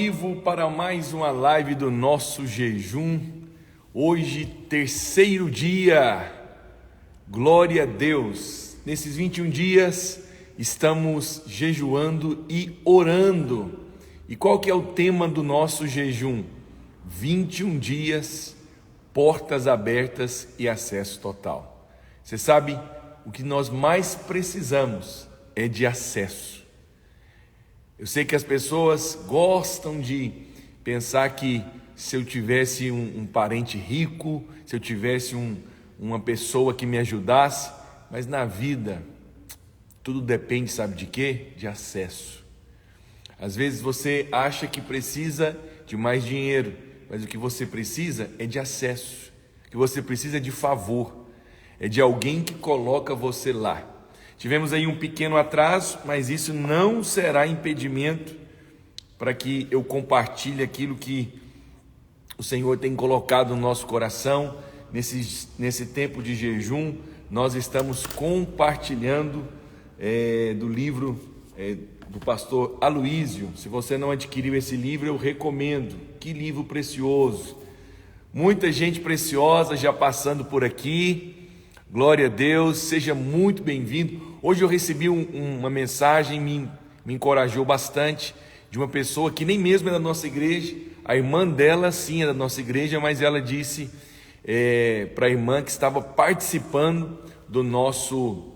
vivo para mais uma live do nosso jejum. Hoje, terceiro dia. Glória a Deus. Nesses 21 dias, estamos jejuando e orando. E qual que é o tema do nosso jejum? 21 dias, portas abertas e acesso total. Você sabe, o que nós mais precisamos é de acesso. Eu sei que as pessoas gostam de pensar que se eu tivesse um parente rico, se eu tivesse uma pessoa que me ajudasse, mas na vida tudo depende, sabe de quê? De acesso. Às vezes você acha que precisa de mais dinheiro, mas o que você precisa é de acesso. O que você precisa é de favor, é de alguém que coloca você lá. Tivemos aí um pequeno atraso, mas isso não será impedimento para que eu compartilhe aquilo que o Senhor tem colocado no nosso coração. Nesse tempo de jejum, nós estamos compartilhando do livro do pastor Aloísio. Se você não adquiriu esse livro, eu recomendo. Que livro precioso! Muita gente preciosa já passando por aqui. Glória a Deus, seja muito bem-vindo. Hoje eu recebi uma mensagem, me encorajou bastante, de uma pessoa que nem mesmo é da nossa igreja. A irmã dela sim é da nossa igreja, mas ela disse para a irmã que estava participando do nosso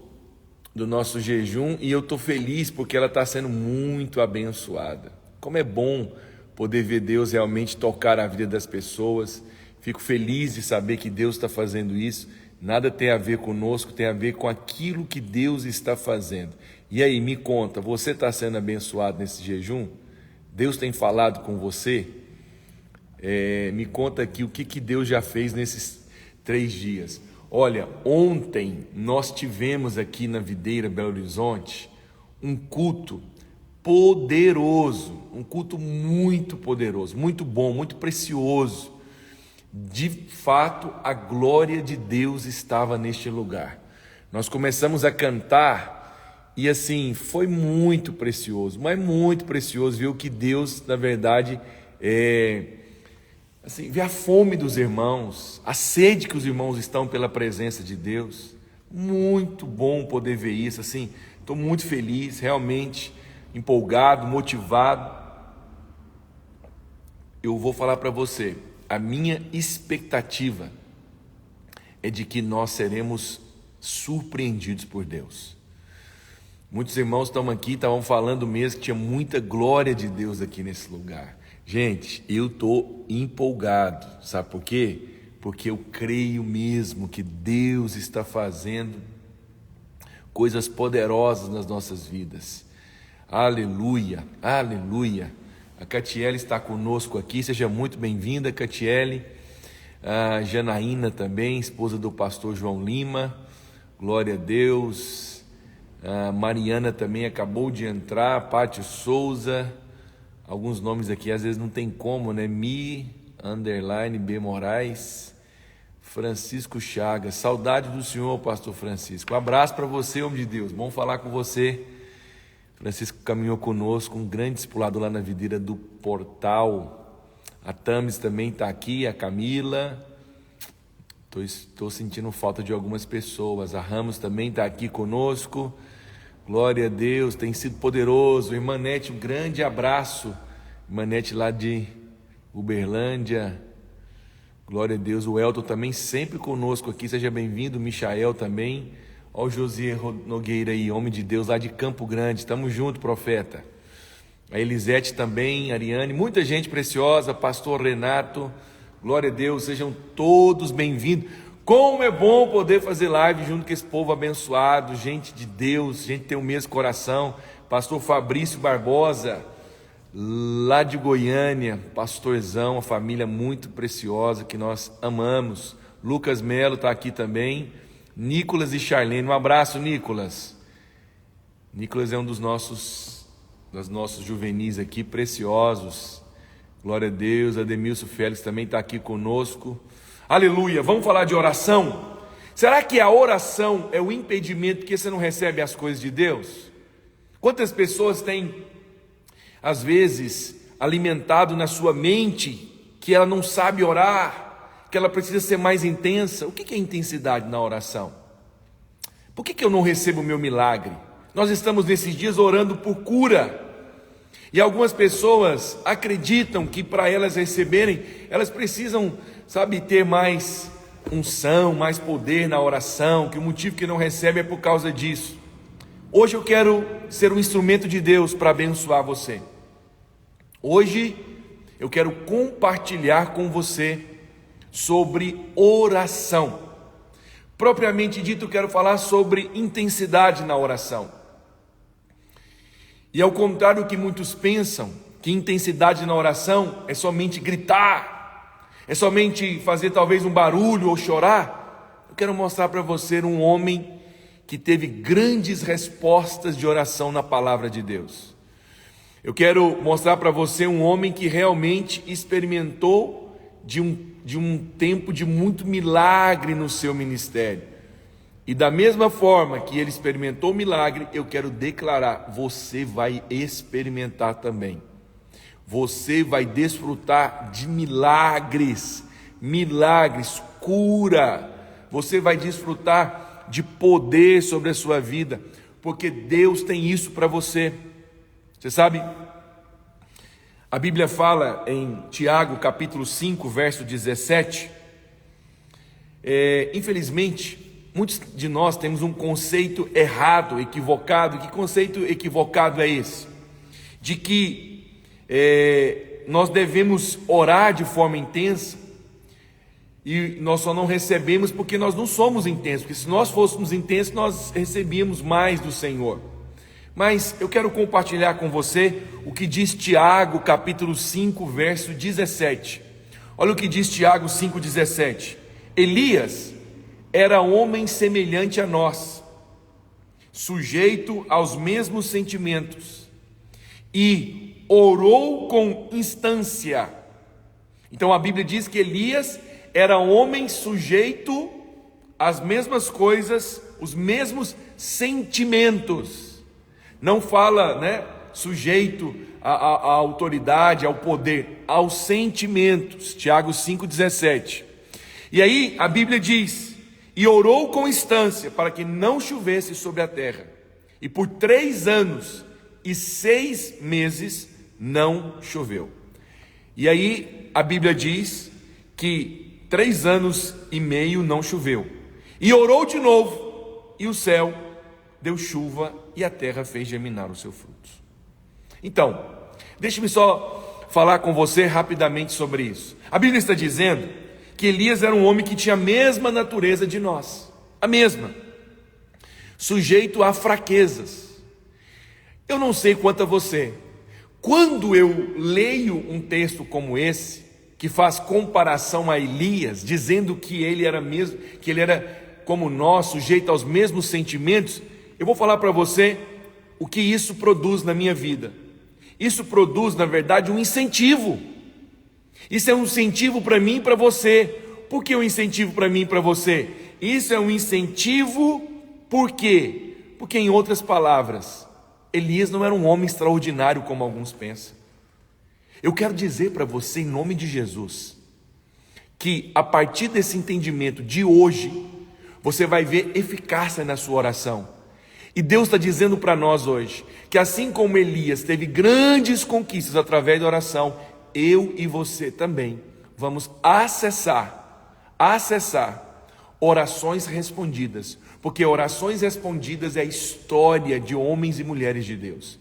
jejum, e eu estou feliz porque ela está sendo muito abençoada. Como é bom poder ver Deus realmente tocar a vida das pessoas. Fico feliz de saber que Deus está fazendo isso. Nada tem a ver conosco, tem a ver com aquilo que Deus está fazendo. E aí, me conta, você está sendo abençoado nesse jejum? Deus tem falado com você? Me conta aqui o que Deus já fez nesses 3 dias. Olha, ontem nós tivemos aqui na Videira Belo Horizonte um culto poderoso, um culto muito poderoso, muito bom, muito precioso. De fato, a glória de Deus estava neste lugar. Nós começamos a cantar e assim, foi muito precioso, mas muito precioso ver o que Deus, na verdade, assim, ver a fome dos irmãos, a sede que os irmãos estão pela presença de Deus. Muito bom poder ver isso, assim, estou muito feliz, realmente empolgado, motivado. Eu vou falar para você, a minha expectativa é de que nós seremos surpreendidos por Deus. Muitos irmãos estavam falando mesmo que tinha muita glória de Deus aqui nesse lugar. Gente, eu estou empolgado, sabe por quê? Porque eu creio mesmo que Deus está fazendo coisas poderosas nas nossas vidas. Aleluia, aleluia. A Catiele está conosco aqui, seja muito bem-vinda, Catiele. A Janaína também, esposa do pastor João Lima, glória a Deus. A Mariana também acabou de entrar, Pátio Souza, alguns nomes aqui às vezes não tem como, né? _B Moraes, Francisco Chagas, saudade do senhor, pastor Francisco. Um abraço para você, homem de Deus, bom falar com você. Francisco caminhou conosco, um grande discipulado lá na Videira do Portal. A Tamis também está aqui, a Camila. Estou sentindo falta de algumas pessoas. A Ramos também está aqui conosco. Glória a Deus, tem sido poderoso. Irmã Nete, um grande abraço. Irmã Nete lá de Uberlândia. Glória a Deus. O Elton também sempre conosco aqui, seja bem-vindo. O Michael também. Olha o José Nogueira aí, homem de Deus lá de Campo Grande, estamos juntos, profeta. A Elisete também, a Ariane, muita gente preciosa, pastor Renato, glória a Deus, sejam todos bem-vindos. Como é bom poder fazer live junto com esse povo abençoado, gente de Deus, gente que tem o mesmo coração. Pastor Fabrício Barbosa, lá de Goiânia, pastorzão, uma família muito preciosa que nós amamos. Lucas Melo está aqui também. Nicolas e Charlene, um abraço, Nicolas. Nicolas é um dos nossos juvenis aqui, preciosos. Glória a Deus. Ademilson Félix também está aqui conosco. Aleluia, vamos falar de oração? Será que a oração é o impedimento que você não recebe as coisas de Deus? Quantas pessoas têm, às vezes, alimentado na sua mente que ela não sabe orar, que ela precisa ser mais intensa. O que é intensidade na oração? Por que eu não recebo o meu milagre? Nós estamos nesses dias orando por cura, e algumas pessoas acreditam que para elas receberem, elas precisam, ter mais unção, mais poder na oração, que o motivo que não recebe é por causa disso. Hoje eu quero ser um instrumento de Deus para abençoar você. Hoje eu quero compartilhar com você sobre oração. Propriamente dito, eu quero falar sobre intensidade na oração. E ao contrário do que muitos pensam, que intensidade na oração é somente gritar, é somente fazer talvez um barulho ou chorar, eu quero mostrar para você um homem que teve grandes respostas de oração na palavra de Deus. Eu quero mostrar para você um homem que realmente experimentou de um tempo de muito milagre no seu ministério. E da mesma forma que ele experimentou o milagre, eu quero declarar: você vai experimentar também. Você vai desfrutar de milagres, cura. Você vai desfrutar de poder sobre a sua vida, porque Deus tem isso para você. Você sabe, a Bíblia fala em Tiago capítulo 5, verso 17, infelizmente, muitos de nós temos um conceito errado, equivocado. Que conceito equivocado é esse? De que nós devemos orar de forma intensa, e nós só não recebemos porque nós não somos intensos, porque se nós fôssemos intensos, nós recebíamos mais do Senhor. Mas eu quero compartilhar com você o que diz Tiago capítulo 5, verso 17. Olha o que diz Tiago 5,17. Elias era homem semelhante a nós, sujeito aos mesmos sentimentos, e orou com instância. Então a Bíblia diz que Elias era um homem sujeito às mesmas coisas, os mesmos sentimentos. Não fala, sujeito à autoridade, ao poder, aos sentimentos. Tiago 5,17. E aí a Bíblia diz: e orou com instância para que não chovesse sobre a terra. E por 3 anos e 6 meses não choveu. E aí a Bíblia diz que 3 anos e meio não choveu. E orou de novo, e o céu deu chuva, e a terra fez germinar o seu fruto. Então, deixe-me só falar com você rapidamente sobre isso. A Bíblia está dizendo que Elias era um homem que tinha a mesma natureza de nós, a mesma, sujeito a fraquezas. Eu não sei quanto a você, quando eu leio um texto como esse, que faz comparação a Elias, dizendo que ele era como nós, sujeito aos mesmos sentimentos, eu vou falar para você o que isso produz na minha vida. Isso produz, na verdade, um incentivo. Isso é um incentivo para mim e para você. Por que um incentivo para mim e para você? Isso é um incentivo, por quê? Porque, em outras palavras, Elias não era um homem extraordinário como alguns pensam. Eu quero dizer para você, em nome de Jesus, que a partir desse entendimento de hoje, você vai ver eficácia na sua oração. E Deus está dizendo para nós hoje, que assim como Elias teve grandes conquistas através da oração, eu e você também vamos acessar orações respondidas, porque orações respondidas é a história de homens e mulheres de Deus.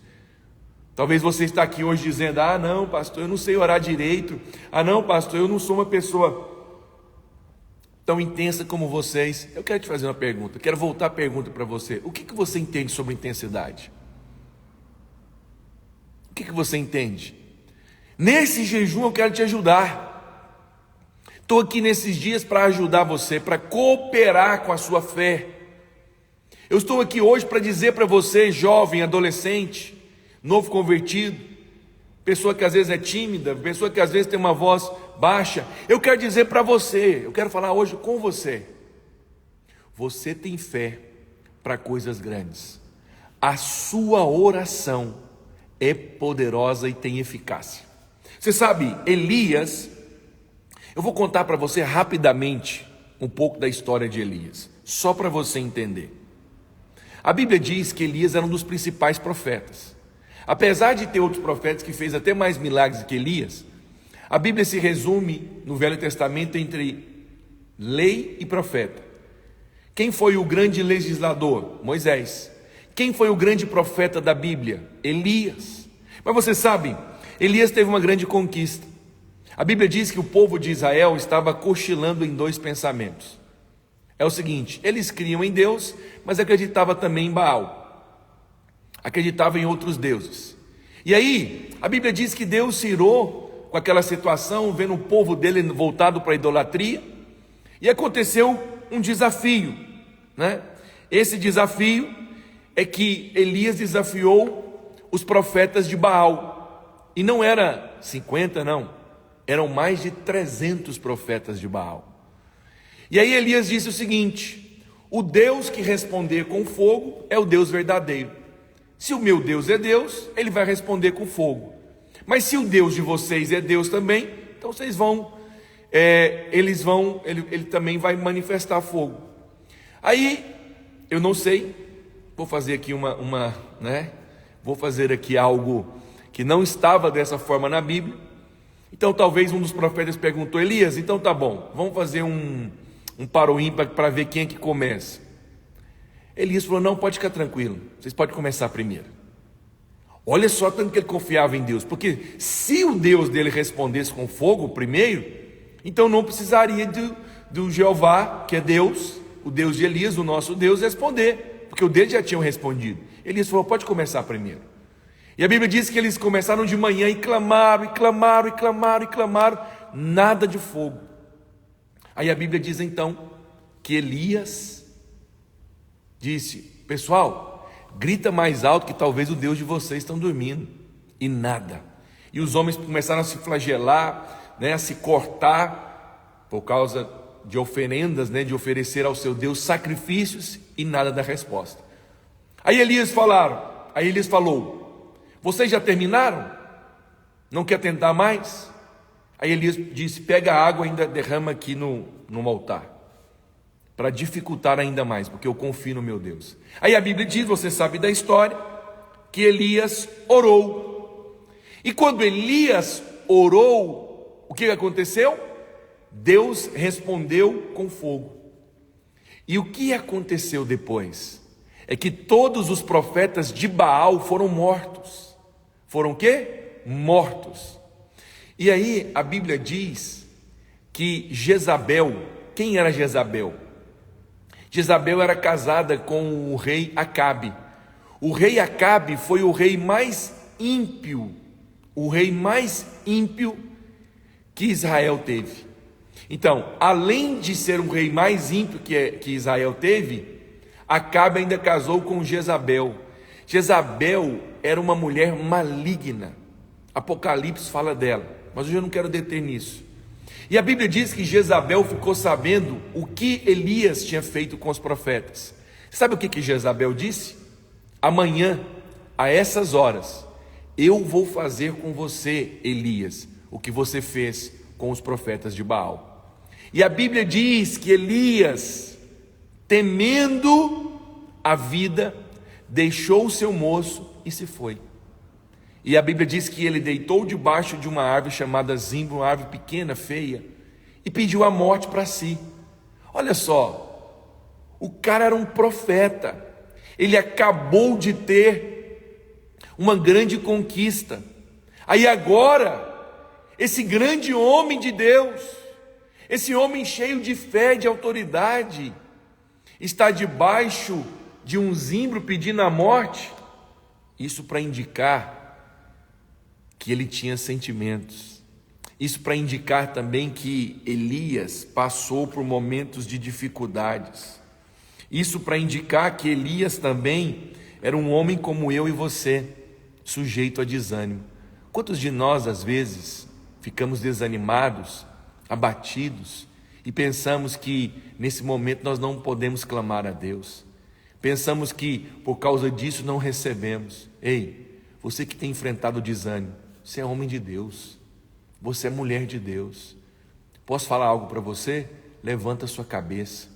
Talvez você está aqui hoje dizendo: ah não pastor, eu não sei orar direito, ah não pastor, eu não sou uma pessoa tão intensa como vocês. Eu quero te fazer uma pergunta, quero voltar a pergunta para você: o que você entende sobre intensidade? O que você entende? Nesse jejum eu quero te ajudar. Estou aqui nesses dias para ajudar você, para cooperar com a sua fé. Eu estou aqui hoje para dizer para você, jovem, adolescente, novo convertido, pessoa que às vezes é tímida, pessoa que às vezes tem uma voz baixa, eu quero dizer para você, eu quero falar hoje com você: você tem fé para coisas grandes. A sua oração é poderosa e tem eficácia. Você sabe, Elias, eu vou contar para você rapidamente um pouco da história de Elias, só para você entender. A Bíblia diz que Elias era um dos principais profetas. Apesar de ter outros profetas que fez até mais milagres que Elias, a Bíblia se resume no Velho Testamento entre lei e profeta. Quem foi o grande legislador? Moisés. Quem foi o grande profeta da Bíblia? Elias. Mas você sabe, Elias teve uma grande conquista. A Bíblia diz que o povo de Israel estava cochilando em dois pensamentos. É o seguinte, eles criam em Deus, mas acreditavam também em Baal. Acreditavam em outros deuses. E aí, a Bíblia diz que Deus se irou com aquela situação, vendo o povo dele voltado para a idolatria. E aconteceu um desafio, né? Esse desafio é que Elias desafiou os profetas de Baal. E não era 50, não. Eram mais de 300 profetas de Baal. E aí Elias disse o seguinte: o Deus que responder com fogo é o Deus verdadeiro. Se o meu Deus é Deus, ele vai responder com fogo. Mas se o Deus de vocês é Deus também, então vocês vão, ele também vai manifestar fogo. Aí, eu não sei, vou fazer aqui vou fazer aqui algo que não estava dessa forma na Bíblia. Então talvez um dos profetas perguntou: Elias, então tá bom, vamos fazer um para o ímpar para ver quem é que começa. Elias falou: não, pode ficar tranquilo, vocês podem começar primeiro. Olha só tanto que ele confiava em Deus, porque se o Deus dele respondesse com fogo primeiro, então não precisaria do Jeová, que é Deus, o Deus de Elias, o nosso Deus, responder, porque o dele já tinham respondido. Elias falou: pode começar primeiro. E a Bíblia diz que eles começaram de manhã e clamaram, nada de fogo. Aí a Bíblia diz então que Elias disse: pessoal, grita mais alto que talvez o Deus de vocês estão dormindo. E nada. E os homens começaram a se flagelar, a se cortar por causa de oferendas, de oferecer ao seu Deus sacrifícios, e nada da resposta. Aí Elias falou: vocês já terminaram? Não quer tentar mais? Aí Elias disse: pega a água e ainda derrama aqui no altar, para dificultar ainda mais, porque eu confio no meu Deus. Aí a Bíblia diz, você sabe da história, que Elias orou. E quando Elias orou, o que aconteceu? Deus respondeu com fogo. E o que aconteceu depois? É que todos os profetas de Baal foram mortos. Foram o quê? Mortos. E aí a Bíblia diz que Jezabel, quem era Jezabel? Jezabel era casada com o rei Acabe. O rei Acabe foi o rei mais ímpio, que Israel teve. Então, além de ser um rei mais ímpio que Israel teve, Acabe ainda casou com Jezabel. Jezabel era uma mulher maligna. Apocalipse fala dela, mas hoje eu não quero deter nisso. E a Bíblia diz que Jezabel ficou sabendo o que Elias tinha feito com os profetas. Sabe o que Jezabel disse? Amanhã, a essas horas, eu vou fazer com você, Elias, o que você fez com os profetas de Baal. E a Bíblia diz que Elias, temendo a vida, deixou o seu moço e se foi. E a Bíblia diz que ele deitou debaixo de uma árvore chamada zimbro, uma árvore pequena, feia, e pediu a morte para si. Olha só, o cara era um profeta, ele acabou de ter uma grande conquista. Aí agora, esse grande homem de Deus, esse homem cheio de fé, de autoridade, está debaixo de um zimbro pedindo a morte. Isso para indicar que ele tinha sentimentos. Isso para indicar também que Elias passou por momentos de dificuldades. Isso para indicar que Elias também era um homem como eu e você, sujeito a desânimo. Quantos de nós, às vezes, ficamos desanimados, abatidos, e pensamos que nesse momento nós não podemos clamar a Deus? Pensamos que por causa disso não recebemos. Ei, você que tem enfrentado o desânimo, você é homem de Deus. Você é mulher de Deus. Posso falar algo para você? Levanta a sua cabeça.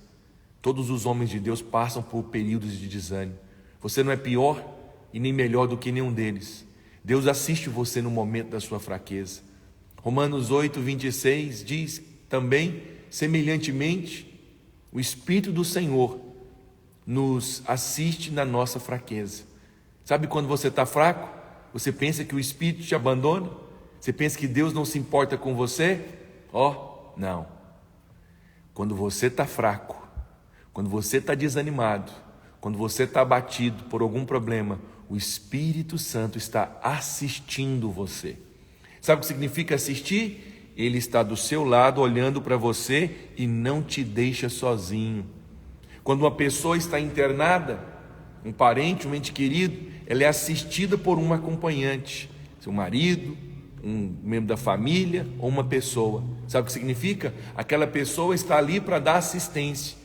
Todos os homens de Deus passam por períodos de desânimo. Você não é pior e nem melhor do que nenhum deles. Deus assiste você no momento da sua fraqueza. Romanos 8, 26 diz também, semelhantemente, o Espírito do Senhor nos assiste na nossa fraqueza. Sabe quando você está fraco? Você pensa que o Espírito te abandona? Você pensa que Deus não se importa com você? Não. Quando você está fraco, quando você está desanimado, quando você está abatido por algum problema, o Espírito Santo está assistindo você. Sabe o que significa assistir? Ele está do seu lado, olhando para você e não te deixa sozinho. Quando uma pessoa está internada, um parente, um ente querido, ela é assistida por um acompanhante, seu marido, um membro da família ou uma pessoa. Sabe o que significa? Aquela pessoa está ali para dar assistência.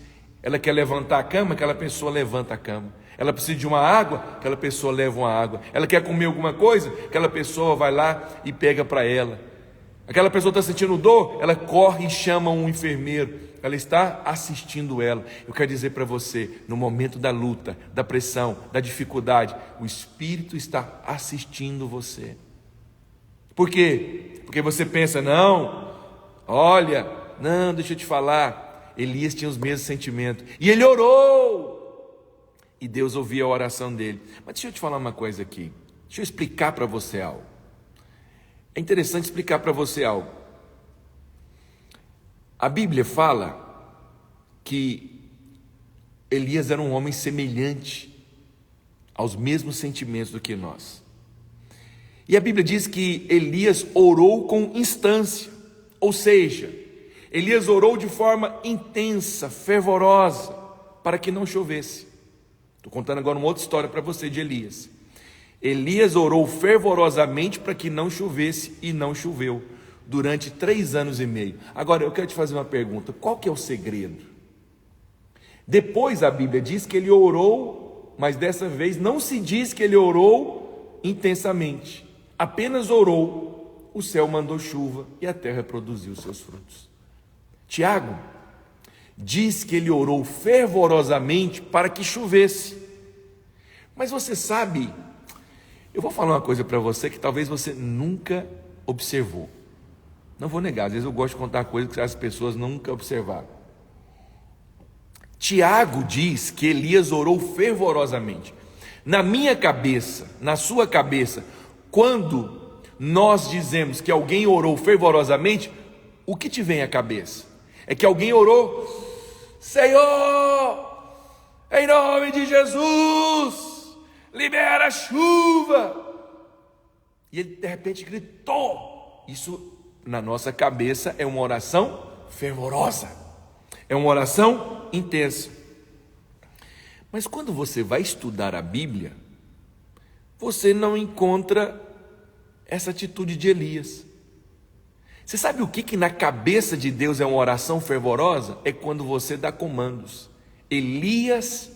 Ela quer levantar a cama, aquela pessoa levanta a cama. Ela precisa de uma água, aquela pessoa leva uma água. Ela quer comer alguma coisa, aquela pessoa vai lá e pega para ela. Aquela pessoa está sentindo dor, ela corre e chama um enfermeiro. Ela está assistindo ela. Eu quero dizer para você, no momento da luta, da pressão, da dificuldade, o Espírito está assistindo você. Por quê? Porque você pensa, não, deixa eu te falar, Elias tinha os mesmos sentimentos, e ele orou, e Deus ouvia a oração dele. Mas deixa eu te falar uma coisa aqui, deixa eu explicar para você algo. É interessante explicar para você algo. A Bíblia fala que Elias era um homem semelhante aos mesmos sentimentos do que nós. E a Bíblia diz que Elias orou com instância, ou seja, Elias orou de forma intensa, fervorosa, para que não chovesse. Estou contando agora uma outra história para você de Elias. Elias orou fervorosamente para que não chovesse e não choveu, durante 3 anos e meio. Agora eu quero te fazer uma pergunta, qual que é o segredo? Depois a Bíblia diz que ele orou, mas dessa vez não se diz que ele orou intensamente. Apenas orou, o céu mandou chuva e a terra produziu seus frutos. Tiago diz que ele orou fervorosamente para que chovesse. Mas você sabe, eu vou falar uma coisa para você que talvez você nunca observou. Não vou negar, às vezes eu gosto de contar coisas que as pessoas nunca observaram. Tiago diz que Elias orou fervorosamente. Na minha cabeça, na sua cabeça, quando nós dizemos que alguém orou fervorosamente, o que te vem à cabeça? É que alguém orou, Senhor, em nome de Jesus, libera a chuva. E ele de repente gritou. Isso na nossa cabeça é uma oração fervorosa, é uma oração intensa. Mas quando você vai estudar a Bíblia, você não encontra essa atitude de Elias. Você sabe o que na cabeça de Deus é uma oração fervorosa? É quando você dá comandos. Elias,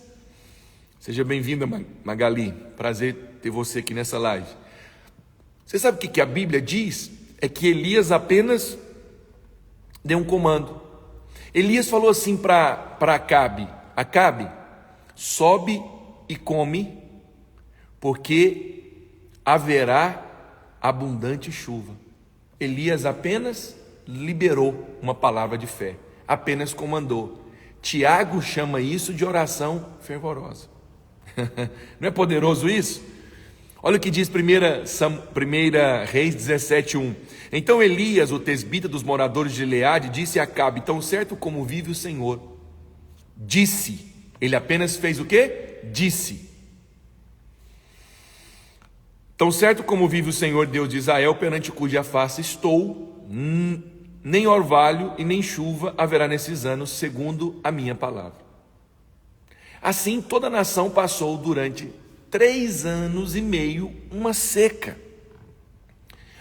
seja bem-vinda, Magali, prazer ter você aqui nessa live. Você sabe o que a Bíblia diz? É que Elias apenas deu um comando. Elias falou assim para Acabe: Acabe, sobe e come, porque haverá abundante chuva. Elias apenas liberou uma palavra de fé, apenas comandou. Tiago chama isso de oração fervorosa. Não é poderoso isso? Olha o que diz 1 Reis 17:1. Então Elias, o tesbita dos moradores de Gileade, disse a Acabe: tão certo como vive o Senhor. Disse. Ele apenas fez o quê? Disse. Tão certo como vive o Senhor Deus de Israel, perante cuja face estou, nem orvalho e nem chuva haverá nesses anos, segundo a minha palavra. Assim toda a nação passou durante 3 anos e meio uma seca.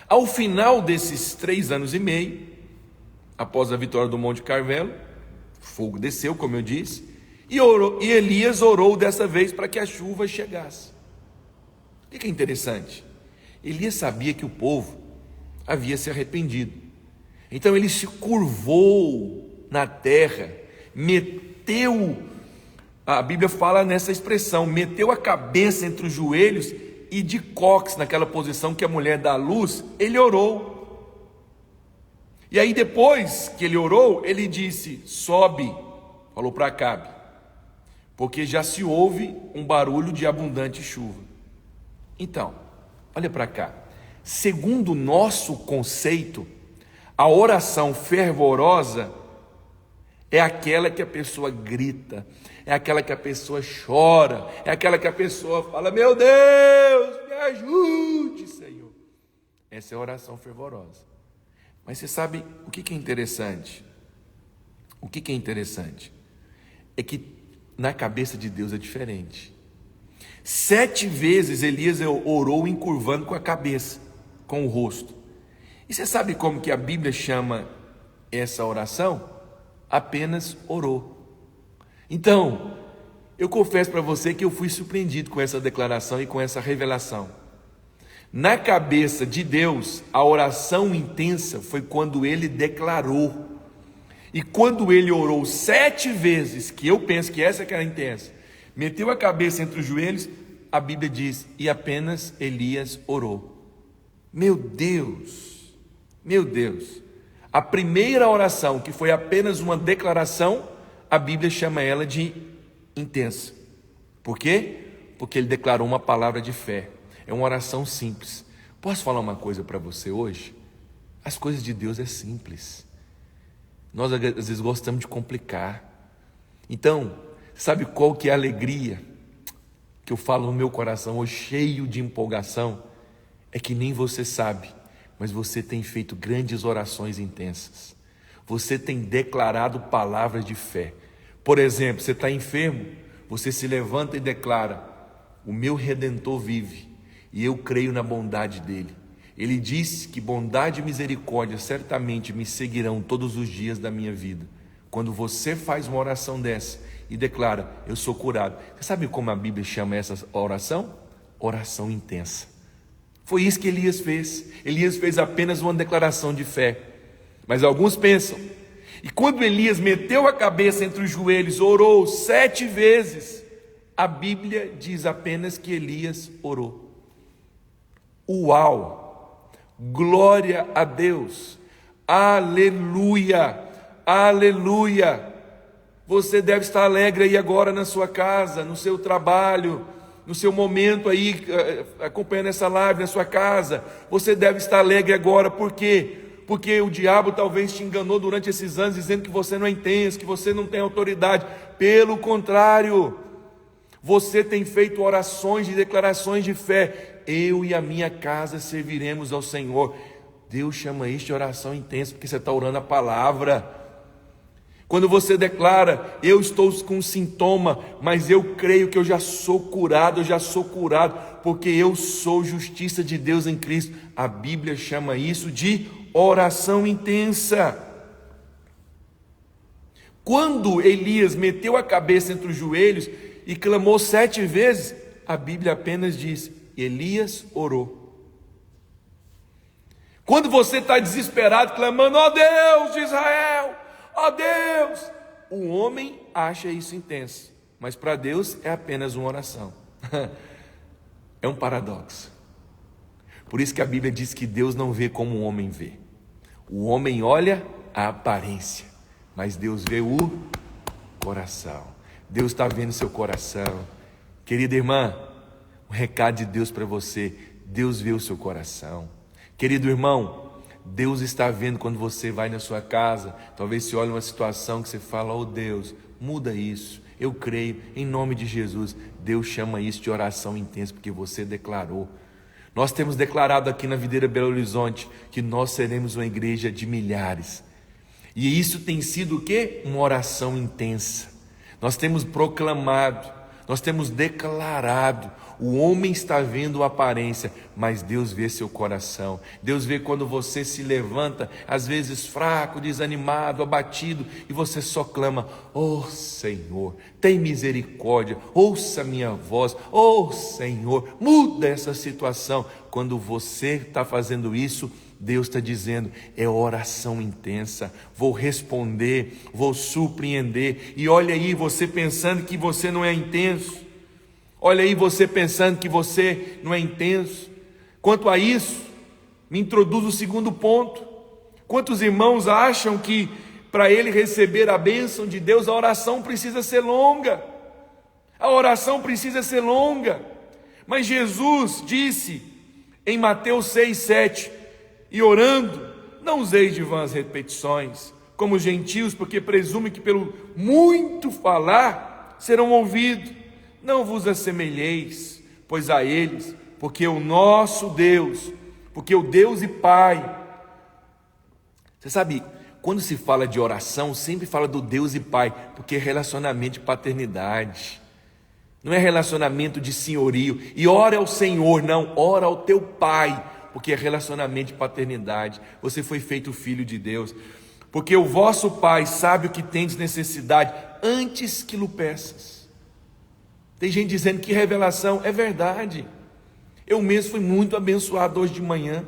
Ao final desses 3 anos e meio, após a vitória do Monte Carmelo, fogo desceu, como eu disse, e Elias orou dessa vez para que a chuva chegasse. O que é interessante? Elias sabia que o povo havia se arrependido. Então ele se curvou na terra, meteu, a Bíblia fala nessa expressão, meteu a cabeça entre os joelhos e de cóccix, naquela posição que a mulher dá à luz, ele orou. E aí depois que ele orou, ele disse: sobe, falou para Acabe, porque já se ouve um barulho de abundante chuva. Então, olha para cá, segundo o nosso conceito, a oração fervorosa é aquela que a pessoa grita, é aquela que a pessoa chora, é aquela que a pessoa fala: meu Deus, me ajude, Senhor. Essa é a oração fervorosa. Mas você sabe o que é interessante? O que é interessante? É que na cabeça de Deus é diferente. 7 vezes Elias orou encurvando com a cabeça, com o rosto. E você sabe como que a Bíblia chama essa oração? Apenas orou. Então, eu confesso para você que eu fui surpreendido com essa declaração e com essa revelação. Na cabeça de Deus, a oração intensa foi quando ele declarou. E quando ele orou 7 vezes, que eu penso que essa que era intensa, meteu a cabeça entre os joelhos, a Bíblia diz: e apenas Elias orou. Meu Deus, meu Deus. A primeira oração, que foi apenas uma declaração, a Bíblia chama ela de intensa. Por quê? Porque ele declarou uma palavra de fé. É uma oração simples. Posso falar uma coisa para você hoje? As coisas de Deus é simples. Nós às vezes gostamos de complicar. Então, sabe qual que é a alegria que eu falo no meu coração hoje, cheio de empolgação? É que nem você sabe, mas você tem feito grandes orações intensas. Você tem declarado palavras de fé. Por exemplo, você está enfermo, você se levanta e declara: o meu Redentor vive e eu creio na bondade dele. Ele disse que bondade e misericórdia certamente me seguirão todos os dias da minha vida. Quando você faz uma oração dessa e declara: eu sou curado. Você sabe como a Bíblia chama essa oração? Oração intensa. Foi isso que Elias fez. Elias fez apenas uma declaração de fé. Mas alguns pensam, e quando Elias meteu a cabeça entre os joelhos, orou 7 vezes, a Bíblia diz apenas que Elias orou. Uau! Glória a Deus! Aleluia! Aleluia! Você deve estar alegre aí agora na sua casa, no seu trabalho, no seu momento aí, acompanhando essa live na sua casa. Você deve estar alegre agora, por quê? Porque o diabo talvez te enganou durante esses anos, dizendo que você não é intenso, que você não tem autoridade. Pelo contrário, você tem feito orações e declarações de fé. Eu e a minha casa serviremos ao Senhor. Deus chama isso de oração intensa, porque você está orando a palavra. Quando você declara: eu estou com um sintoma, mas eu creio que eu já sou curado, porque eu sou justiça de Deus em Cristo. A Bíblia chama isso de oração intensa. Quando Elias meteu a cabeça entre os joelhos e clamou 7 vezes, a Bíblia apenas diz: Elias orou. Quando você está desesperado, clamando: ó Deus de Israel, ó Deus, o homem acha isso intenso, mas para Deus é apenas uma oração. É um paradoxo. Por isso que a Bíblia diz que Deus não vê como o homem vê. O homem olha a aparência, mas Deus vê o coração. Deus está vendo seu coração. Querida irmã, um recado de Deus para você: Deus vê o seu coração. Querido irmão, Deus está vendo quando você vai na sua casa. Talvez você olhe uma situação que você fala: oh Deus, muda isso. Eu creio, em nome de Jesus. Deus chama isso de oração intensa, porque você declarou. Nós temos declarado aqui na Videira Belo Horizonte que nós seremos uma igreja de milhares. E isso tem sido o quê? Uma oração intensa. Nós temos proclamado, nós temos declarado. O homem está vendo a aparência, mas Deus vê seu coração. Deus vê quando você se levanta, às vezes fraco, desanimado, abatido, e você só clama: oh Senhor, tem misericórdia, ouça minha voz, oh Senhor, muda essa situação. Quando você está fazendo isso, Deus está dizendo, é oração intensa, vou responder, vou surpreender. E olha aí você pensando que você não é intenso, olha aí você pensando que você não é intenso. Quanto a isso, me introduz o segundo ponto. Quantos irmãos acham que para ele receber a bênção de Deus, a oração precisa ser longa? A oração precisa ser longa. Mas Jesus disse em Mateus 6:7, e orando, não useis de vãs repetições, como os gentios, porque presumem que pelo muito falar serão ouvidos. Não vos assemelheis, pois a eles, porque o nosso Deus, porque o Deus e Pai. Você sabe, quando se fala de oração, sempre fala do Deus e Pai, porque é relacionamento de paternidade. Não é relacionamento de senhorio. E ora ao Senhor, não, ora ao teu Pai, porque é relacionamento de paternidade. Você foi feito filho de Deus. Porque o vosso Pai sabe o que tendes necessidade antes que lhe peças. Tem gente dizendo que revelação é verdade. Eu mesmo fui muito abençoado hoje de manhã.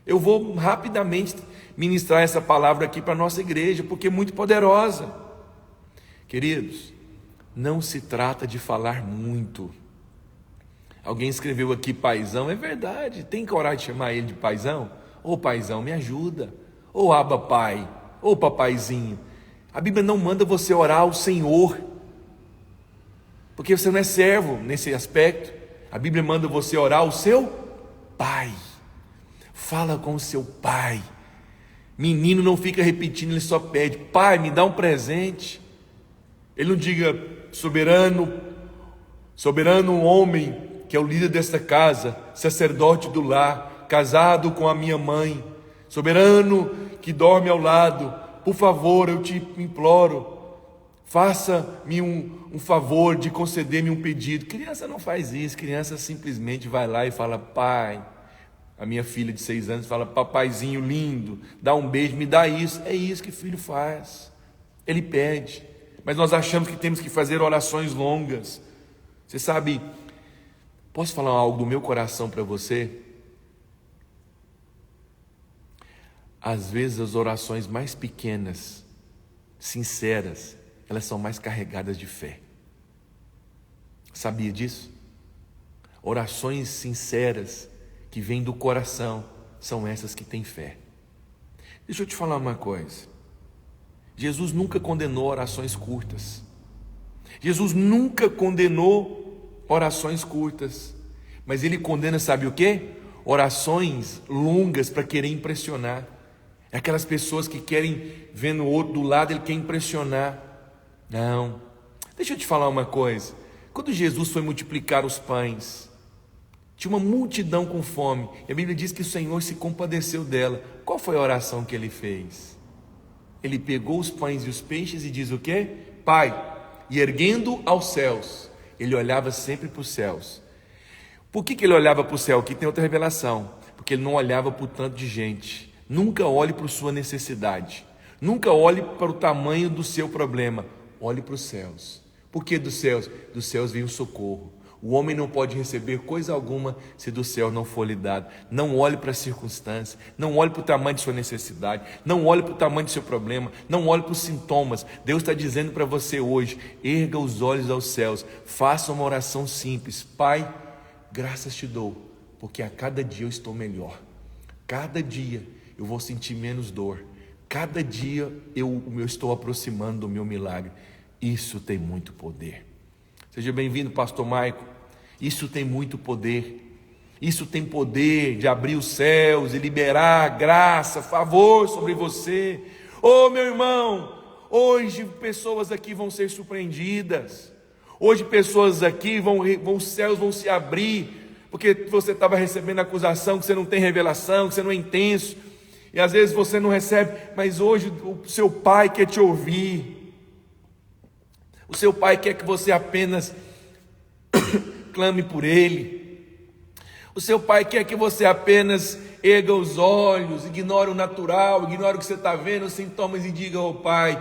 Eu vou rapidamente ministrar essa palavra aqui para a nossa igreja, porque é muito poderosa. Queridos, não se trata de falar muito. Alguém escreveu aqui paizão, é verdade, tem coragem de chamar ele de paizão? Ô paizão, me ajuda. Ô aba pai, ô papaizinho. A Bíblia não manda você orar ao Senhor, porque você não é servo nesse aspecto. A Bíblia manda você orar ao seu Pai. Fala com o seu Pai. Menino não fica repetindo, ele só pede, Pai, me dá um presente. Ele não diga, soberano homem, que é o líder desta casa, sacerdote do lar, casado com a minha mãe, soberano que dorme ao lado, por favor, eu te imploro, faça-me um favor de conceder-me um pedido. Criança não faz isso, criança simplesmente vai lá e fala, Pai. A minha filha de 6 anos fala, papaizinho lindo, dá um beijo, me dá isso. É isso que filho faz, ele pede. Mas nós achamos que temos que fazer orações longas. Você sabe, posso falar algo do meu coração para você? Às vezes as orações mais pequenas, sinceras, elas são mais carregadas de fé. Sabia disso? Orações sinceras que vêm do coração são essas que têm fé. Deixa eu te falar uma coisa. Jesus nunca condenou orações curtas. Jesus nunca condenou orações curtas. Mas ele condena, sabe o quê? Orações longas para querer impressionar. É aquelas pessoas que querem ver no outro do lado, ele quer impressionar. Não. Deixa eu te falar uma coisa. Quando Jesus foi multiplicar os pães, tinha uma multidão com fome. E a Bíblia diz que o Senhor se compadeceu dela. Qual foi a oração que ele fez? Ele pegou os pães e os peixes e diz o quê? Pai, e erguendo aos céus, ele olhava sempre para os céus. Por que ele olhava para o céu? Aqui tem outra revelação. Porque ele não olhava para o tanto de gente. Nunca olhe para a sua necessidade. Nunca olhe para o tamanho do seu problema. Olhe para os céus. Por que dos céus? Dos céus vem o socorro. O homem não pode receber coisa alguma se do céu não for lhe dado. Não olhe para as circunstâncias, não olhe para o tamanho de sua necessidade, não olhe para o tamanho do seu problema, não olhe para os sintomas. Deus está dizendo para você hoje, erga os olhos aos céus, faça uma oração simples. Pai, graças te dou, porque a cada dia eu estou melhor. Cada dia eu vou sentir menos dor. Cada dia eu estou aproximando do meu milagre. Isso tem muito poder. Seja bem-vindo, pastor Maico. Isso tem muito poder. Isso tem poder de abrir os céus e liberar graça, favor sobre você. Oh, meu irmão, hoje pessoas aqui vão ser surpreendidas. Hoje pessoas aqui os céus vão se abrir, porque você estava recebendo acusação que você não tem revelação, que você não é intenso. E às vezes você não recebe, mas hoje o seu pai quer te ouvir. O seu pai quer que você apenas clame por ele. O seu pai quer que você apenas erga os olhos, ignore o natural, ignore o que você está vendo, os sintomas, e diga ao Pai,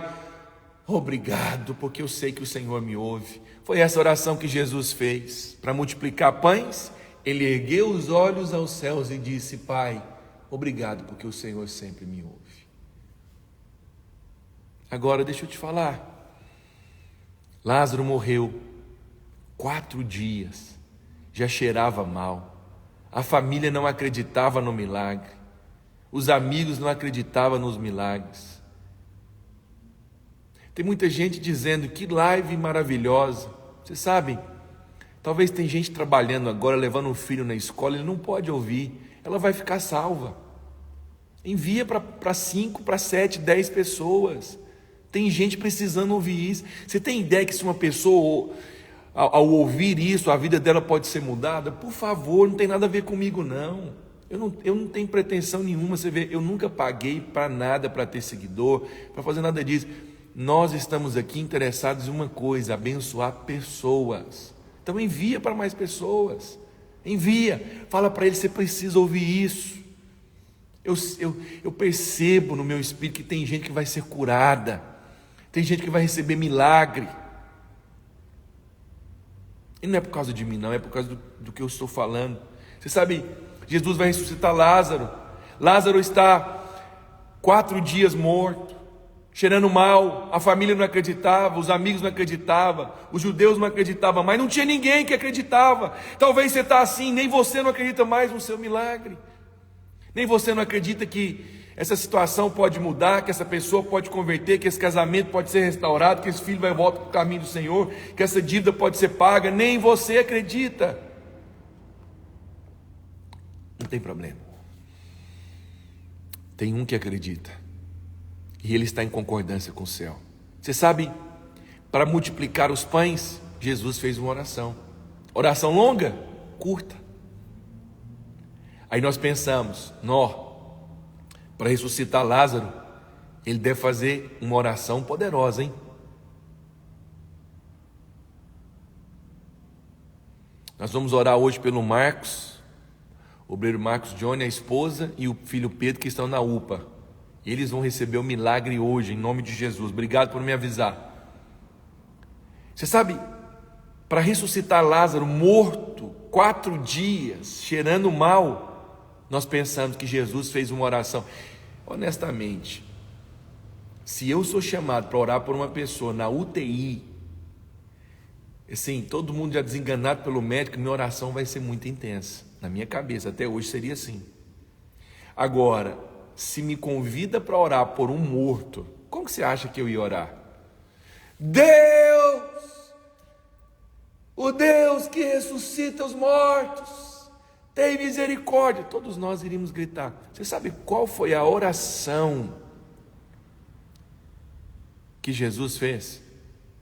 obrigado, porque eu sei que o Senhor me ouve. Foi essa oração que Jesus fez para multiplicar pães. Ele ergueu os olhos aos céus e disse, Pai, obrigado porque o Senhor sempre me ouve. Agora deixa eu te falar, Lázaro morreu 4 dias, já cheirava mal, a família não acreditava no milagre, os amigos não acreditavam nos milagres. Tem muita gente dizendo que live maravilhosa. Vocês sabem, talvez tem gente trabalhando agora, levando um filho na escola, ele não pode ouvir, ela vai ficar salva. Envia para 5, para 7, 10 pessoas. Tem gente precisando ouvir isso. Você tem ideia que se uma pessoa, ao ouvir isso, a vida dela pode ser mudada? Por favor, não tem nada a ver comigo não. Eu não tenho pretensão nenhuma. Você vê, eu nunca paguei para nada, para ter seguidor, para fazer nada disso. Nós estamos aqui interessados em uma coisa: abençoar pessoas. Então envia para mais pessoas. Envia, fala para eles: você precisa ouvir isso. Eu percebo no meu espírito que tem gente que vai ser curada, tem gente que vai receber milagre. E não é por causa de mim não, é por causa do que eu estou falando. Você sabe, Jesus vai ressuscitar Lázaro. Lázaro está 4 dias morto, cheirando mal, a família não acreditava, os amigos não acreditavam, os judeus não acreditavam mais, não tinha ninguém que acreditava. Talvez você está assim, nem você não acredita mais no seu milagre, nem você não acredita que essa situação pode mudar, que essa pessoa pode converter, que esse casamento pode ser restaurado, que esse filho vai voltar para o caminho do Senhor, que essa dívida pode ser paga. Nem você acredita. Não tem problema. Tem um que acredita, e ele está em concordância com o céu. Você sabe, para multiplicar os pães, Jesus fez uma oração. Oração longa? Curta. Aí nós pensamos, para ressuscitar Lázaro, ele deve fazer uma oração poderosa, hein? Nós vamos orar hoje pelo Marcos, o obreiro Marcos Johnny, a esposa e o filho Pedro, que estão na UPA. Eles vão receber o milagre hoje, em nome de Jesus. Obrigado por me avisar. Você sabe, para ressuscitar Lázaro morto, 4 dias, cheirando mal, nós pensamos que Jesus fez uma oração. Honestamente, se eu sou chamado para orar por uma pessoa na UTI, assim, todo mundo já desenganado pelo médico, minha oração vai ser muito intensa. Na minha cabeça, até hoje seria assim. Agora, se me convida para orar por um morto, como que você acha que eu ia orar? Deus, o Deus que ressuscita os mortos, tem misericórdia. Todos nós iríamos gritar. Você sabe qual foi a oração que Jesus fez?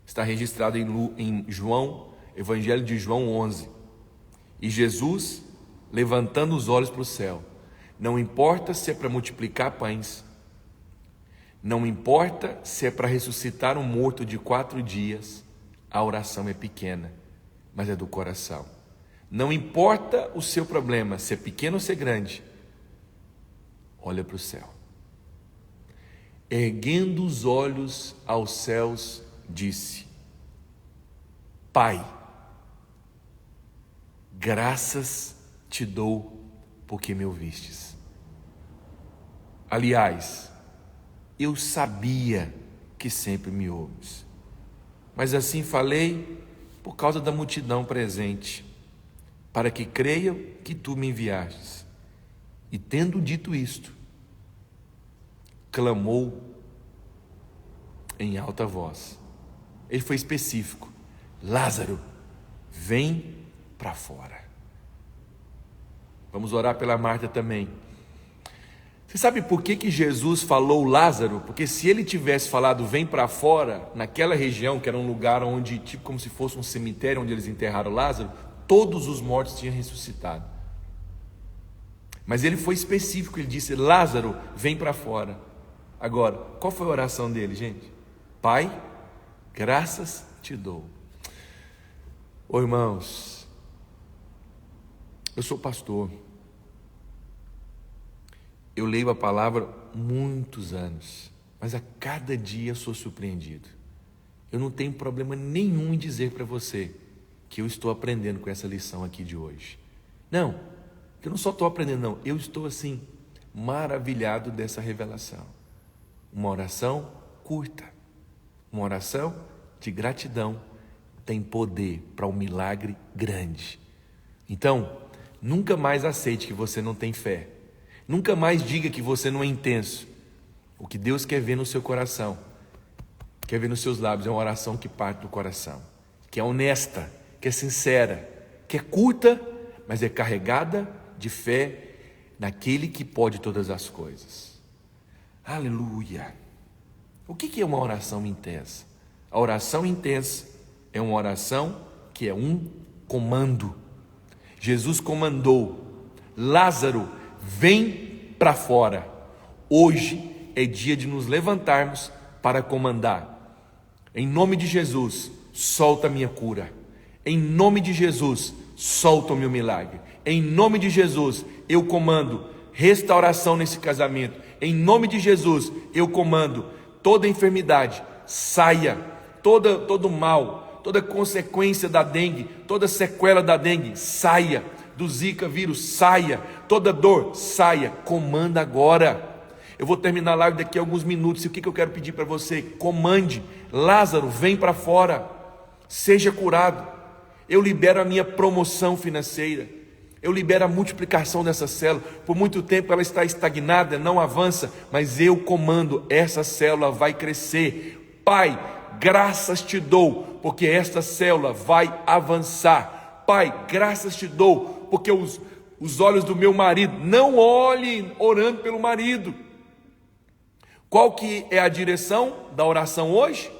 Está registrado em João, Evangelho de João 11. E Jesus, levantando os olhos para o céu, não importa se é para multiplicar pães, não importa se é para ressuscitar um morto de 4 dias, a oração é pequena, mas é do coração. Não importa o seu problema, se é pequeno ou se é grande, olha para o céu. Erguendo os olhos aos céus, disse: Pai, graças te dou porque me ouvistes. Aliás, eu sabia que sempre me ouves, mas assim falei por causa da multidão presente, para que creiam que tu me enviastes. E tendo dito isto, clamou em alta voz. Ele foi específico: Lázaro, vem para fora. Vamos orar pela Marta também. Você sabe por que Jesus falou Lázaro? Porque se ele tivesse falado vem para fora, naquela região, que era um lugar onde, tipo como se fosse um cemitério onde eles enterraram Lázaro, todos os mortos tinham ressuscitado. Mas ele foi específico, ele disse: Lázaro, vem para fora. Agora, qual foi a oração dele, gente? Pai, graças te dou. Ô irmãos, eu sou pastor, eu leio a palavra há muitos anos, mas a cada dia eu sou surpreendido. Eu não tenho problema nenhum em dizer para você que eu estou aprendendo com essa lição aqui de hoje. Não, eu não só estou aprendendo, não, eu estou assim, maravilhado dessa revelação. Uma oração curta, uma oração de gratidão tem poder para um milagre grande. Então, nunca mais aceite que você não tem fé. Nunca mais diga que você não é intenso. O que Deus quer ver no seu coração, quer ver nos seus lábios, é uma oração que parte do coração, que é honesta, que é sincera, que é curta, mas é carregada de fé naquele que pode todas as coisas. Aleluia! O que é uma oração intensa? A oração intensa é uma oração que é um comando. Jesus comandou: Lázaro, vem para fora. Hoje é dia de nos levantarmos para comandar. Em nome de Jesus, solta a minha cura. Em nome de Jesus, solta o meu milagre. Em nome de Jesus, eu comando restauração nesse casamento. Em nome de Jesus, eu comando toda enfermidade, saia, todo mal, toda consequência da dengue, toda sequela da dengue, saia, do Zika vírus, saia, toda dor, saia, comanda agora. Eu vou terminar a live daqui a alguns minutos, e o que eu quero pedir para você? Comande, Lázaro, vem para fora, seja curado. Eu libero a minha promoção financeira, eu libero a multiplicação dessa célula. Por muito tempo ela está estagnada, não avança, mas eu comando, essa célula vai crescer. Pai, graças te dou, porque esta célula vai avançar. Pai, graças te dou, porque os olhos do meu marido, não olhem orando pelo marido. Qual que é a direção da oração hoje?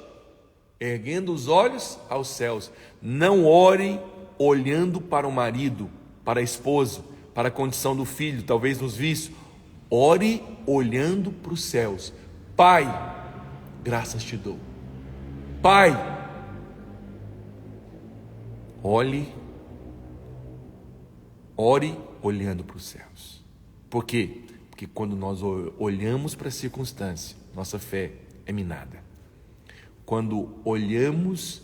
Erguendo os olhos aos céus. Não ore olhando para o marido, para a esposa, para a condição do filho, talvez nos vícios. Ore olhando para os céus. Pai, graças te dou. Pai, ore olhando para os céus. Por quê? Porque quando nós olhamos para a circunstância, nossa fé é minada. Quando olhamos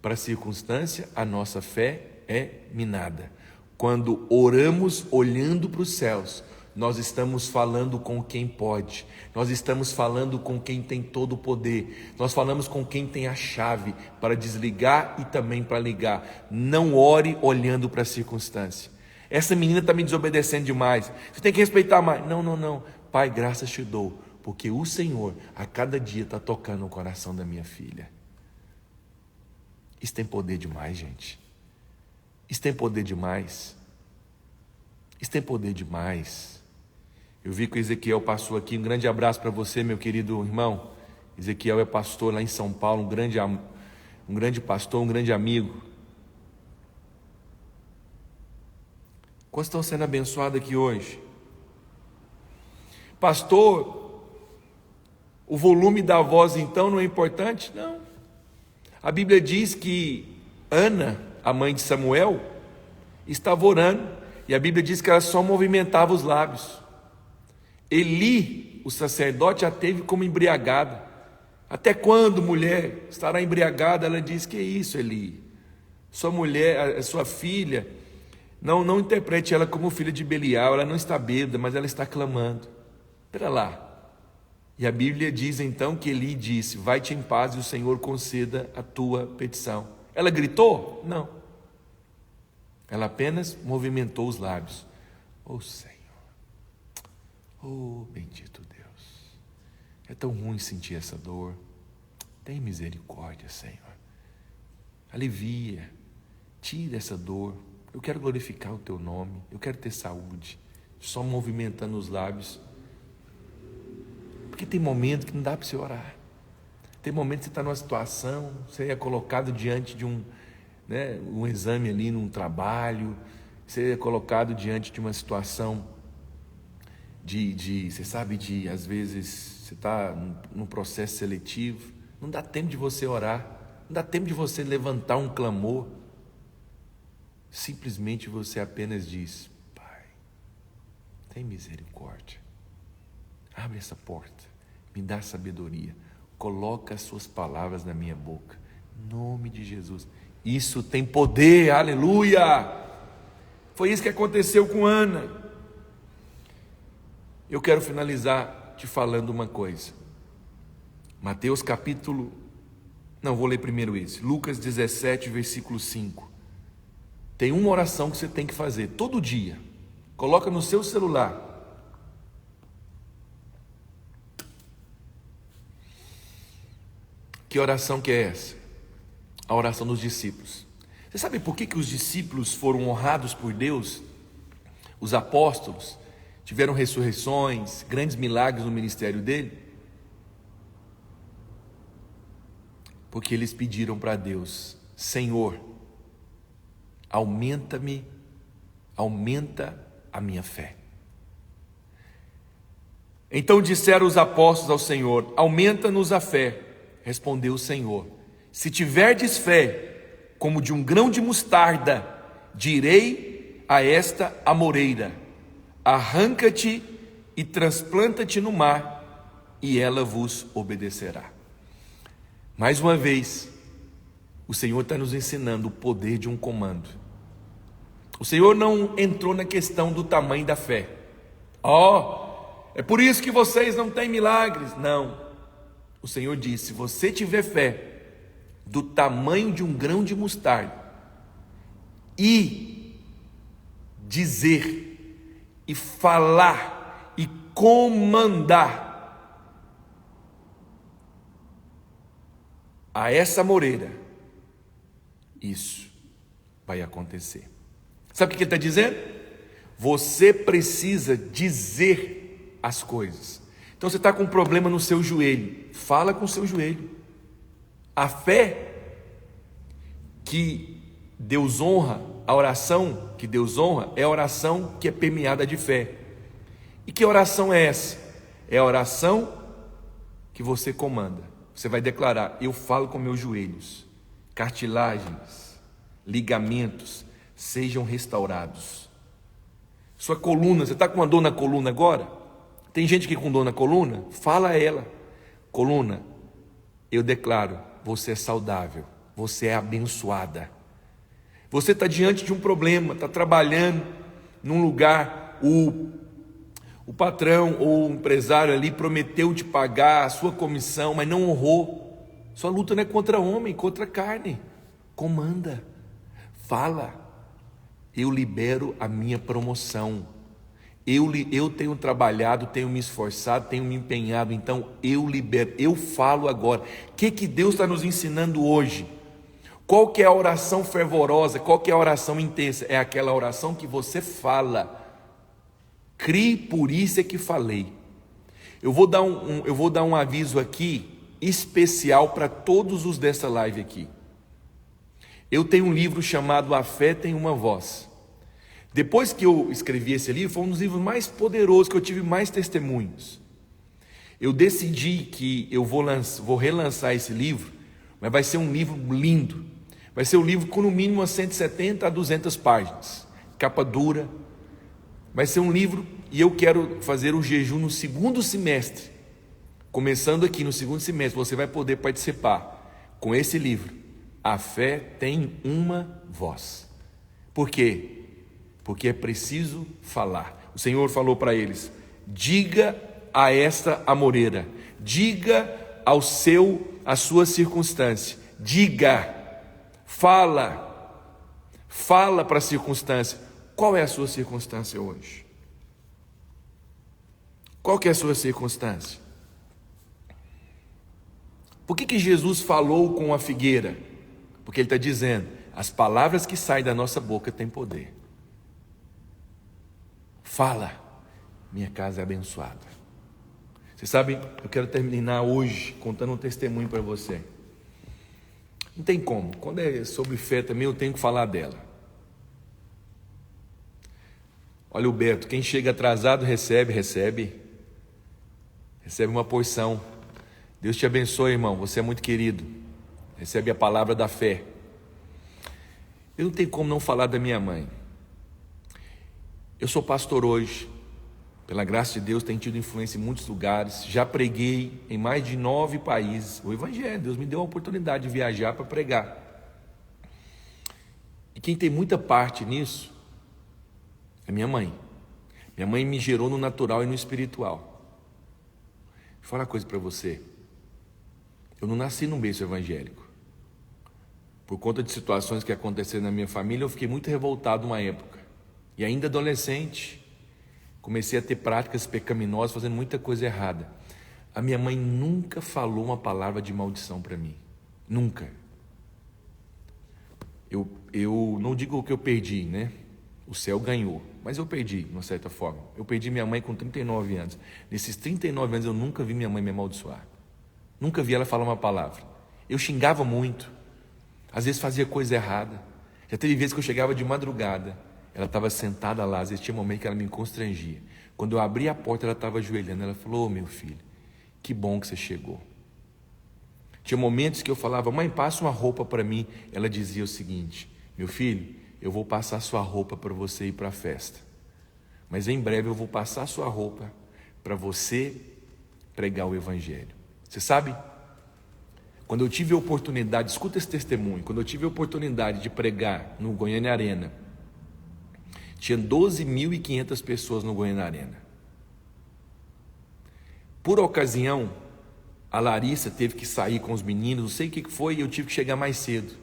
para a circunstância, a nossa fé é minada. Quando oramos olhando para os céus, nós estamos falando com quem pode, nós estamos falando com quem tem todo o poder, nós falamos com quem tem a chave para desligar e também para ligar. Não ore olhando para a circunstância. Essa menina está me desobedecendo demais, você tem que respeitar mais. Não, Pai, graças te dou, porque o Senhor a cada dia está tocando o coração da minha filha. Isso tem poder demais, gente. Isso tem poder demais. Isso tem poder demais. Eu vi que o Ezequiel passou aqui. Um grande abraço para você, meu querido irmão. Ezequiel é pastor lá em São Paulo, um grande pastor, um grande amigo. Quantos estão sendo abençoados aqui hoje? Pastor, o volume da voz então não é importante? Não. A Bíblia diz que Ana, a mãe de Samuel, estava orando, e a Bíblia diz que ela só movimentava os lábios. Eli, o sacerdote, a teve como embriagada. Até quando, mulher, estará embriagada? Ela diz: que isso, Eli? Sua mulher, sua filha, não interprete ela como filha de Belial, ela não está bêbada, mas ela está clamando. Espera lá. E a Bíblia diz então que Eli disse: vai-te em paz e o Senhor conceda a tua petição. Ela gritou? Não. Ela apenas movimentou os lábios. Oh Senhor, oh bendito Deus, é tão ruim sentir essa dor. Tem misericórdia, Senhor. Alivia, tira essa dor. Eu quero glorificar o teu nome, eu quero ter saúde. Só movimentando os lábios. Porque tem momento que não dá para você orar. Tem momento que você está numa situação, você é colocado diante de um exame ali num trabalho, você é colocado diante de uma situação você sabe, às vezes você está num processo seletivo, não dá tempo de você orar, não dá tempo de você levantar um clamor. Simplesmente você apenas diz: Pai, tem misericórdia, abre essa porta, me dá sabedoria, coloca as suas palavras na minha boca, em nome de Jesus. Isso tem poder, aleluia. Foi isso que aconteceu com Ana. Eu quero finalizar te falando uma coisa. Vou ler primeiro esse. Lucas 17, versículo 5. Tem uma oração que você tem que fazer todo dia. Coloca no seu celular. Que oração que é essa? A oração dos discípulos. Você sabe por que os discípulos foram honrados por Deus? Os apóstolos tiveram ressurreições, grandes milagres no ministério dele? Porque eles pediram para Deus: Senhor, aumenta a minha fé. Então disseram os apóstolos ao Senhor: aumenta-nos a fé. Respondeu o Senhor: se tiverdes fé como de um grão de mostarda, direi a esta amoreira: arranca-te e transplanta-te no mar, e ela vos obedecerá. Mais uma vez, o Senhor está nos ensinando o poder de um comando. O Senhor não entrou na questão do tamanho da fé. É por isso que vocês não têm milagres. Não. O Senhor disse: se você tiver fé do tamanho de um grão de mostarda, e dizer, e falar, e comandar a essa moreira, isso vai acontecer. Sabe o que ele está dizendo? Você precisa dizer as coisas. Então você está com um problema no seu joelho, fala com o seu joelho. A fé que Deus honra, a oração que Deus honra, é a oração que é permeada de fé. E que oração é essa? É a oração que você comanda. Você vai declarar: eu falo com meus joelhos, cartilagens, ligamentos sejam restaurados. Sua coluna, você está com uma dor na coluna agora? Tem gente que com dor na coluna? Fala a ela: coluna, eu declaro, você é saudável, você é abençoada. Você está diante de um problema, está trabalhando num lugar, o patrão ou o empresário ali prometeu te pagar a sua comissão, mas não honrou. Sua luta não é contra homem, contra carne. Comanda, fala: eu libero a minha promoção. Eu tenho trabalhado, tenho me esforçado, tenho me empenhado, então eu libero, eu falo agora. O que Deus está nos ensinando hoje? Qual que é a oração fervorosa? Qual que é a oração intensa? É aquela oração que você fala. Crie, por isso é que falei. Eu vou dar um aviso aqui especial para todos os dessa live aqui. Eu tenho um livro chamado A Fé Tem Uma Voz. Depois que eu escrevi esse livro, foi um dos livros mais poderosos, que eu tive mais testemunhos. Eu decidi que eu vou relançar esse livro, mas vai ser um livro lindo. Vai ser um livro com no mínimo umas 170 a 200 páginas, capa dura. Vai ser um livro, e eu quero fazer o jejum no segundo semestre. Começando aqui no segundo semestre, você vai poder participar com esse livro. A fé tem uma voz. Por quê? Porque é preciso falar. O Senhor falou para eles: diga a esta amoreira, diga a sua circunstância, diga, fala para a circunstância. Qual é a sua circunstância hoje? Qual que é a sua circunstância? Por que Jesus falou com a figueira? Porque ele está dizendo: as palavras que saem da nossa boca têm poder. Fala, minha casa é abençoada. Você sabe, eu quero terminar hoje contando um testemunho para você. Não tem como, quando é sobre fé também eu tenho que falar dela. Olha o Beto, quem chega atrasado recebe uma porção. Deus te abençoe, irmão, você é muito querido. Recebe a palavra da fé. Eu não tenho como não falar da minha mãe. Eu sou pastor hoje, pela graça de Deus, tenho tido influência em muitos lugares, já preguei em mais de 9 países, o Evangelho. Deus me deu a oportunidade de viajar para pregar. E quem tem muita parte nisso é minha mãe. Minha mãe me gerou no natural e no espiritual. Vou falar uma coisa para você. Eu não nasci num berço evangélico. Por conta de situações que aconteceram na minha família, eu fiquei muito revoltado uma época. E ainda adolescente, comecei a ter práticas pecaminosas, fazendo muita coisa errada. A minha mãe nunca falou uma palavra de maldição para mim. Nunca. Eu não digo o que eu perdi, né? O céu ganhou, mas eu perdi, de uma certa forma. Eu perdi minha mãe com 39 anos. Nesses 39 anos eu nunca vi minha mãe me amaldiçoar. Nunca vi ela falar uma palavra. Eu xingava muito. Às vezes fazia coisa errada. Já teve vezes que eu chegava de madrugada. Ela estava sentada lá, às vezes tinha momento que ela me constrangia. Quando eu abri a porta, ela estava ajoelhando. Ela falou: "Ô, meu filho, que bom que você chegou." Tinha momentos que eu falava: "Mãe, passa uma roupa para mim." Ela dizia o seguinte: "Meu filho, eu vou passar sua roupa para você ir para a festa. Mas em breve eu vou passar sua roupa para você pregar o evangelho." Você sabe? Quando eu tive a oportunidade, escuta esse testemunho, quando eu tive a oportunidade de pregar no Goiânia Arena, tinha 12.500 pessoas no Goiânia Arena. Por ocasião, a Larissa teve que sair com os meninos, não sei o que foi, e eu tive que chegar mais cedo.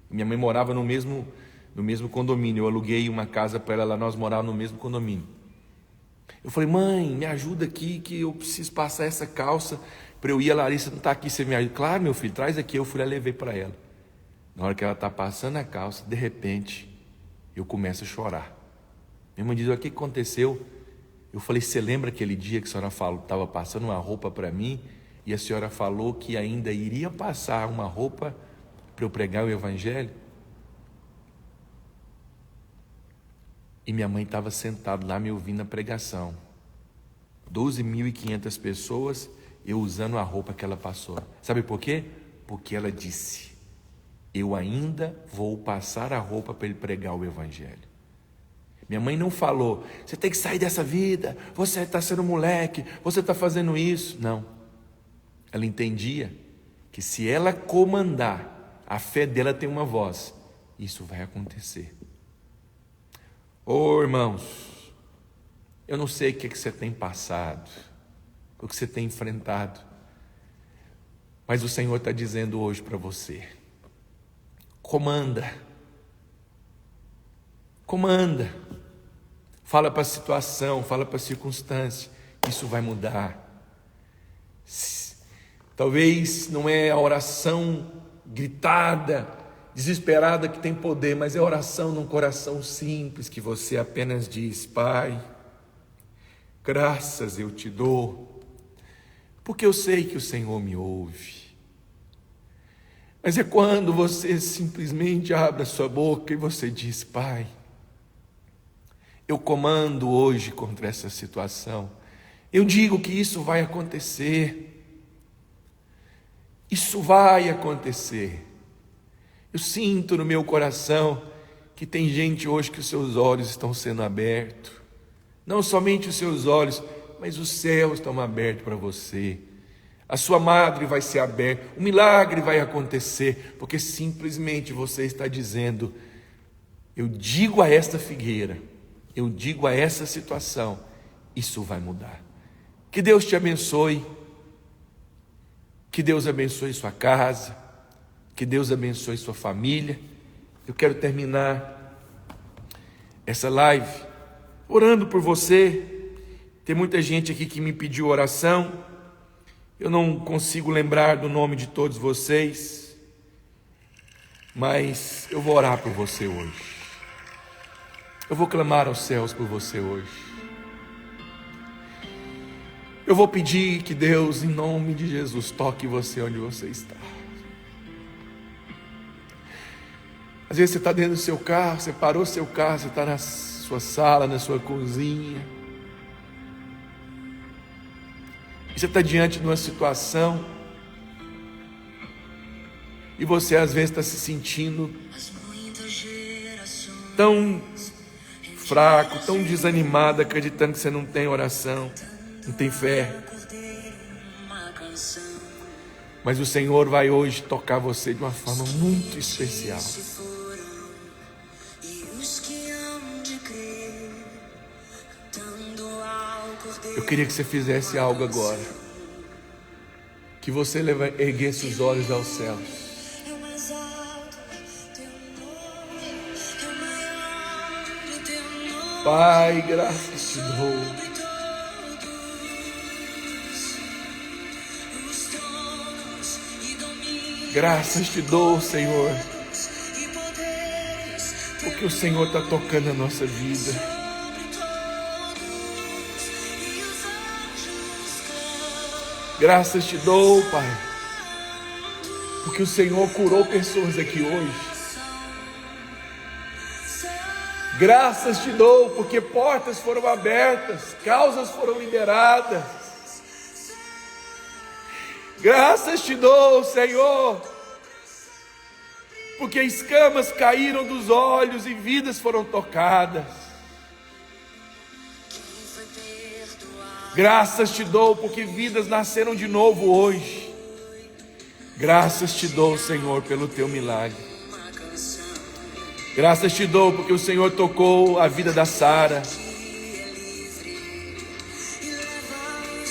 Minha mãe morava no mesmo condomínio, eu aluguei uma casa para ela lá, nós morávamos no mesmo condomínio. Eu falei: "Mãe, me ajuda aqui que eu preciso passar essa calça para eu ir, a Larissa não está aqui, você me ajuda?" "Claro, meu filho, traz aqui." Eu fui lá e levei para ela. Na hora que ela está passando a calça, de repente, eu começo a chorar. Minha mãe diz: "O que aconteceu?" Eu falei: "Você lembra aquele dia que a senhora estava passando uma roupa para mim e a senhora falou que ainda iria passar uma roupa para eu pregar o evangelho?" E minha mãe estava sentada lá me ouvindo a pregação. 12.500 pessoas, eu usando a roupa que ela passou. Sabe por quê? Porque ela disse: "Eu ainda vou passar a roupa para ele pregar o evangelho." Minha mãe não falou: "Você tem que sair dessa vida, você está sendo moleque, você está fazendo isso." Não. Ela entendia que se ela comandar, a fé dela tem uma voz, isso vai acontecer. Ô, irmãos, eu não sei o que você tem passado, o que você tem enfrentado, mas o Senhor está dizendo hoje para você: comanda, fala para a situação, fala para a circunstância, isso vai mudar. Talvez não é a oração gritada, desesperada que tem poder, mas é oração num coração simples, que você apenas diz: "Pai, graças eu te dou, porque eu sei que o Senhor me ouve." Mas é quando você simplesmente abre a sua boca e você diz: "Pai, eu comando hoje contra essa situação. Eu digo que isso vai acontecer. Isso vai acontecer. Eu sinto no meu coração que tem gente hoje que os seus olhos estão sendo abertos. Não somente os seus olhos, mas os céus estão abertos para você. A sua madre vai ser aberta, um milagre vai acontecer, porque simplesmente você está dizendo: eu digo a esta figueira, eu digo a essa situação, isso vai mudar." Que Deus te abençoe, que Deus abençoe sua casa, que Deus abençoe sua família. Eu quero terminar essa live orando por você. Tem muita gente aqui que me pediu oração. Eu não consigo lembrar do nome de todos vocês, mas eu vou orar por você hoje. Eu vou clamar aos céus por você hoje. Eu vou pedir que Deus, em nome de Jesus, toque você onde você está. Às vezes você está dentro do seu carro, você parou seu carro, você está na sua sala, na sua cozinha. E você está diante de uma situação e você às vezes está se sentindo tão fraco, tão desanimado, acreditando que você não tem oração, não tem fé. Mas o Senhor vai hoje tocar você de uma forma muito especial. E os que hão de crer, dando Eu queria que você fizesse algo agora. Que você erguesse os olhos aos céus. Pai, graças te dou. Graças te dou, Senhor, porque o Senhor está tocando a nossa vida. Graças te dou, Pai, porque o Senhor curou pessoas aqui hoje. Graças te dou, porque portas foram abertas, causas foram liberadas. Graças te dou, Senhor, porque escamas caíram dos olhos e vidas foram tocadas. Graças te dou, porque vidas nasceram de novo hoje. Graças te dou, Senhor, pelo teu milagre. Graças te dou, porque o Senhor tocou a vida da Sara.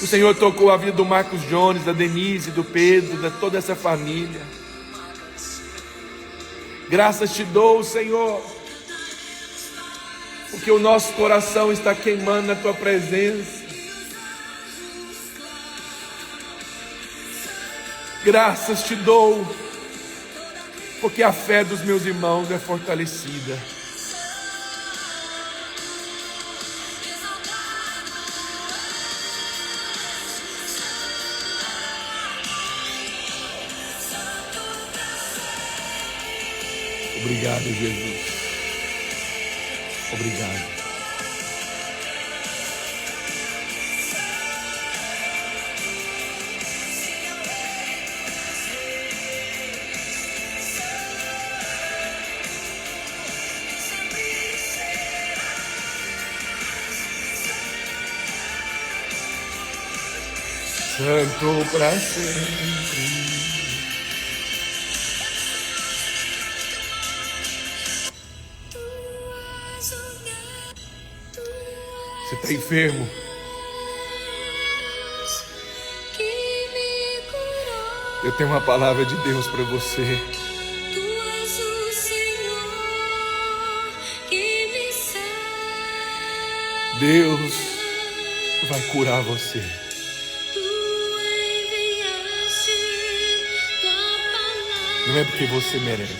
O Senhor tocou a vida do Marcos Jones, da Denise, do Pedro, de toda essa família. Graças te dou, Senhor, porque o nosso coração está queimando na tua presença. Graças te dou, porque a fé dos meus irmãos é fortalecida. Obrigado, Jesus. Obrigado. Santo para sempre. Você está enfermo? Eu tenho uma palavra de Deus para você. Deus vai curar você. Não é porque você merece.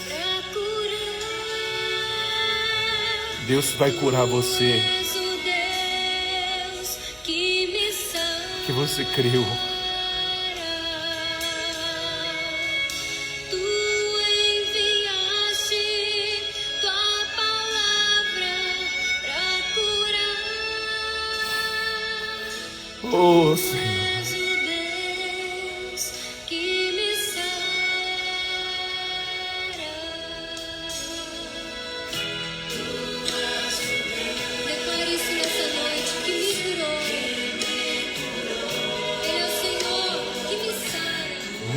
Deus vai curar você. Que você creu. Oh, Senhor.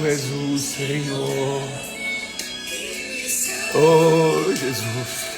Tu és o Senhor. Oh, Jesus.